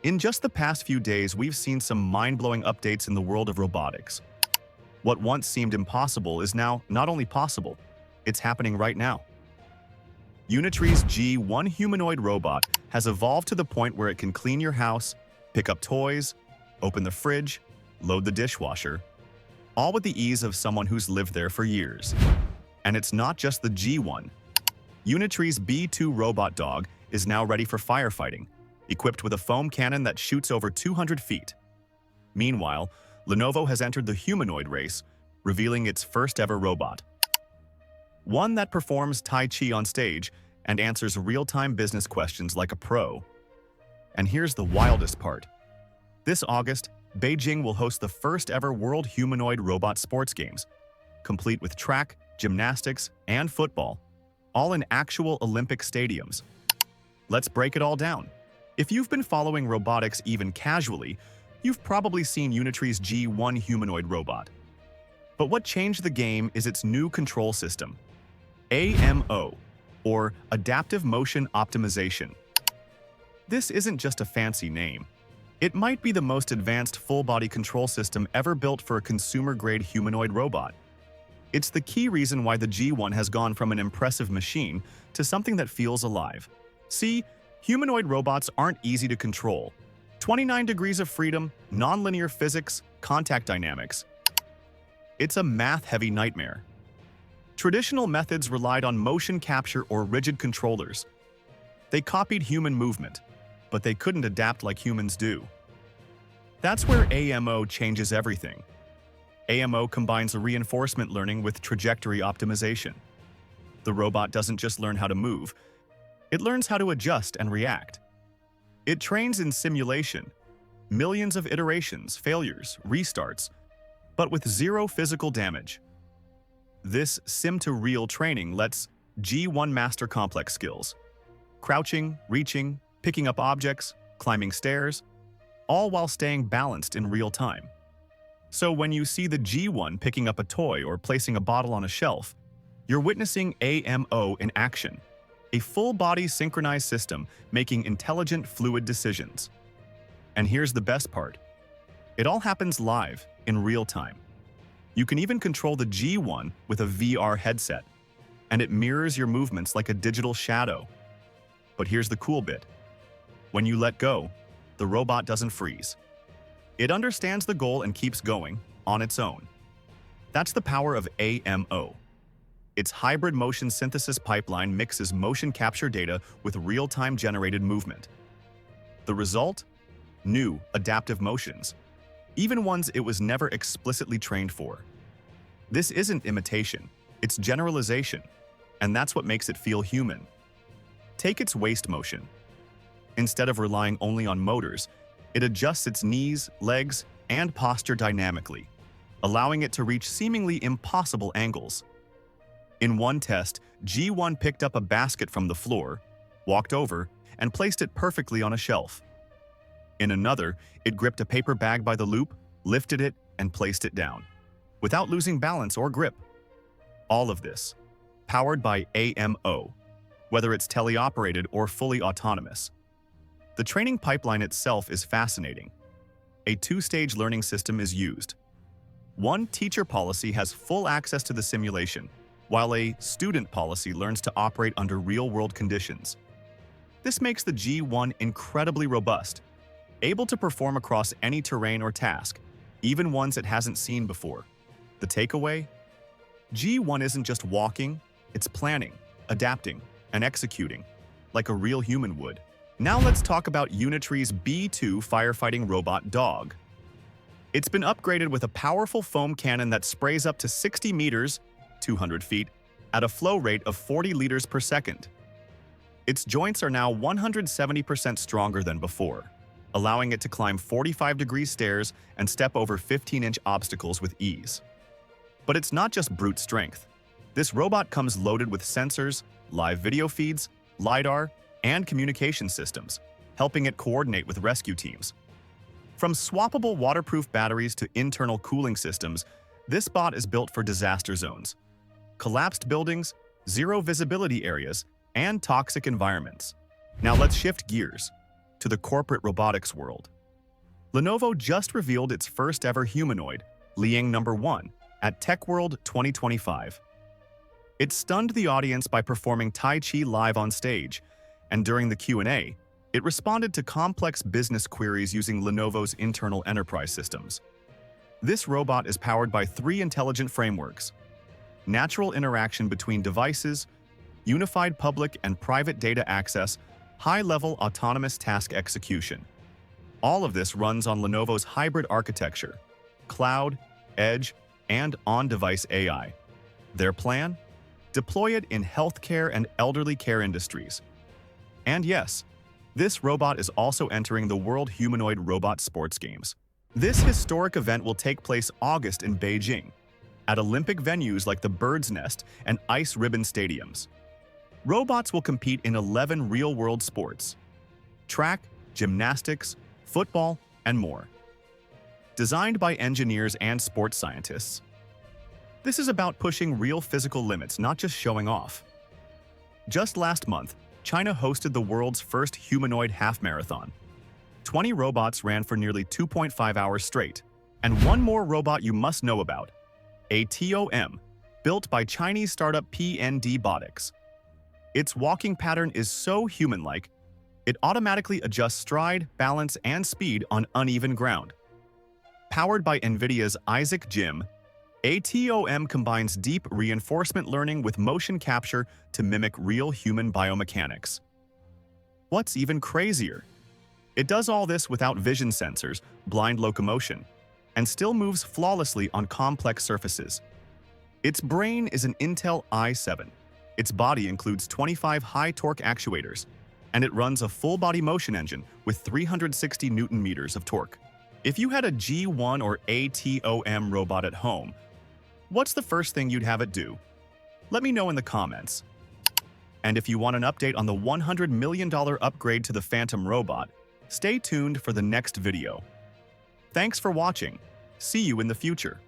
In just the past few days, we've seen some mind-blowing updates in the world of robotics. What once seemed impossible is now not only possible, it's happening right now. Unitree's G1 humanoid robot has evolved to the point where it can clean your house, pick up toys, open the fridge, load the dishwasher, all with the ease of someone who's lived there for years. And it's not just the G1. Unitree's B2 robot dog is now ready for firefighting, equipped with a foam cannon that shoots over 200 feet. Meanwhile, Lenovo has entered the humanoid race, revealing its first-ever robot. One that performs Tai Chi on stage and answers real-time business questions like a pro. And here's the wildest part. This August, Beijing will host the first-ever World Humanoid Robot Sports Games, complete with track, gymnastics, and football, all in actual Olympic stadiums. Let's break it all down. If you've been following robotics even casually, you've probably seen Unitree's G1 humanoid robot. But what changed the game is its new control system, AMO, or Adaptive Motion Optimization. This isn't just a fancy name. It might be the most advanced full-body control system ever built for a consumer-grade humanoid robot. It's the key reason why the G1 has gone from an impressive machine to something that feels alive. See, humanoid robots aren't easy to control. 29 degrees of freedom, nonlinear physics, contact dynamics. It's a math-heavy nightmare. Traditional methods relied on motion capture or rigid controllers. They copied human movement, but they couldn't adapt like humans do. That's where AMO changes everything. AMO combines reinforcement learning with trajectory optimization. The robot doesn't just learn how to move, it learns how to adjust and react. It trains in simulation, millions of iterations, failures, restarts, but with zero physical damage. This sim-to-real training lets G1 master complex skills: crouching, reaching, picking up objects, climbing stairs, all while staying balanced in real time. So when you see the G1 picking up a toy or placing a bottle on a shelf, you're witnessing AMO in action. A full-body synchronized system making intelligent, fluid decisions. And here's the best part. It all happens live, in real time. You can even control the G1 with a VR headset, and it mirrors your movements like a digital shadow. But here's the cool bit. When you let go, the robot doesn't freeze. It understands the goal and keeps going, on its own. That's the power of AMO. Its hybrid motion synthesis pipeline mixes motion capture data with real-time generated movement. The result? New, adaptive motions, even ones it was never explicitly trained for. This isn't imitation, it's generalization, and that's what makes it feel human. Take its waist motion. Instead of relying only on motors, it adjusts its knees, legs, and posture dynamically, allowing it to reach seemingly impossible angles. In one test, G1 picked up a basket from the floor, walked over, and placed it perfectly on a shelf. In another, it gripped a paper bag by the loop, lifted it, and placed it down, without losing balance or grip. All of this, powered by AMO, whether it's teleoperated or fully autonomous. The training pipeline itself is fascinating. A two-stage learning system is used. One teacher policy has full access to the simulation, while a student policy learns to operate under real-world conditions. This makes the G1 incredibly robust, able to perform across any terrain or task, even ones it hasn't seen before. The takeaway? G1 isn't just walking, it's planning, adapting, and executing, like a real human would. Now let's talk about Unitree's B2 firefighting robot dog. It's been upgraded with a powerful foam cannon that sprays up to 60 meters, 200 feet, at a flow rate of 40 liters per second. Its joints are now 170% stronger than before, allowing it to climb 45-degree stairs and step over 15-inch obstacles with ease. But it's not just brute strength. This robot comes loaded with sensors, live video feeds, LiDAR, and communication systems, helping it coordinate with rescue teams. From swappable waterproof batteries to internal cooling systems, this bot is built for disaster zones, collapsed buildings, zero visibility areas, and toxic environments. Now let's shift gears. to the corporate robotics world. Lenovo just revealed its first ever humanoid, Liang No. 1, at Tech World 2025. It stunned the audience by performing Tai Chi live on stage, and during the Q&A, it responded to complex business queries using Lenovo's internal enterprise systems. This robot is powered by 3 intelligent frameworks: natural interaction between devices, unified public and private data access, high-level autonomous task execution. All of this runs on Lenovo's hybrid architecture: cloud, edge, and on-device AI. Their plan? Deploy it in healthcare and elderly care industries. And yes, this robot is also entering the World Humanoid Robot Sports Games. This historic event will take place August in Beijing, at Olympic venues like the Bird's Nest and Ice Ribbon stadiums. Robots will compete in 11 real-world sports: track, gymnastics, football, and more. Designed by engineers and sports scientists, this is about pushing real physical limits, not just showing off. Just last month, China hosted the world's first humanoid half marathon. 20 robots ran for nearly 2.5 hours straight. And one more robot you must know about: ATOM, built by Chinese startup PND Robotics. Its walking pattern is so human-like, it automatically adjusts stride, balance, and speed on uneven ground. Powered by NVIDIA's Isaac Gym, ATOM combines deep reinforcement learning with motion capture to mimic real human biomechanics. What's even crazier? It does all this without vision sensors, blind locomotion, and still moves flawlessly on complex surfaces. Its brain is an Intel i7. Its body includes 25 high-torque actuators, and it runs a full-body motion engine with 360 Newton-meters of torque. If you had a G1 or ATOM robot at home, what's the first thing you'd have it do? Let me know in the comments. And if you want an update on the $100 million upgrade to the Phantom robot, stay tuned for the next video. Thanks for watching. See you in the future.